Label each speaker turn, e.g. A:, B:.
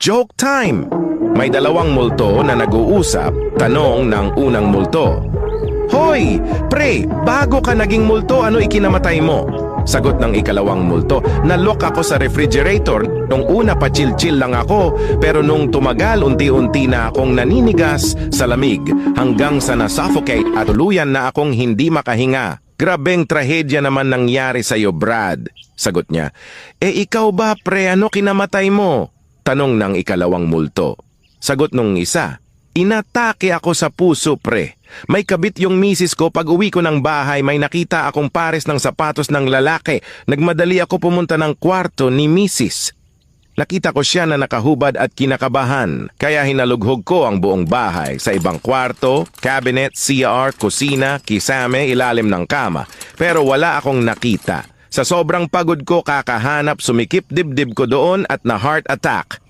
A: Joke time! May dalawang multo na nag-uusap, tanong ng unang multo. Hoy! Pre, bago ka naging multo, ano ikinamatay mo? Sagot ng ikalawang multo, nalock ako sa refrigerator. Nung una pa chill-chill lang ako, pero nung tumagal, unti-unti na akong naninigas sa lamig hanggang sa nasuffocate at tuluyan na akong hindi makahinga. Grabeng trahedya naman nangyari sa'yo, Brad. Sagot niya, ikaw ba, pre, ano kinamatay mo? Tanong ng ikalawang multo. Sagot nung isa, inatake ako sa puso, pre. May kabit yung misis ko, pag uwi ko ng bahay may nakita akong pares ng sapatos ng lalaki. Nagmadali ako pumunta ng kwarto ni misis. Nakita ko siya na nakahubad at kinakabahan, kaya hinalughog ko ang buong bahay sa ibang kwarto, cabinet, CR, kusina, kisame, ilalim ng kama. Pero wala akong nakita. Sa sobrang pagod ko kakahanap, sumikip dibdib ko doon at na heart attack.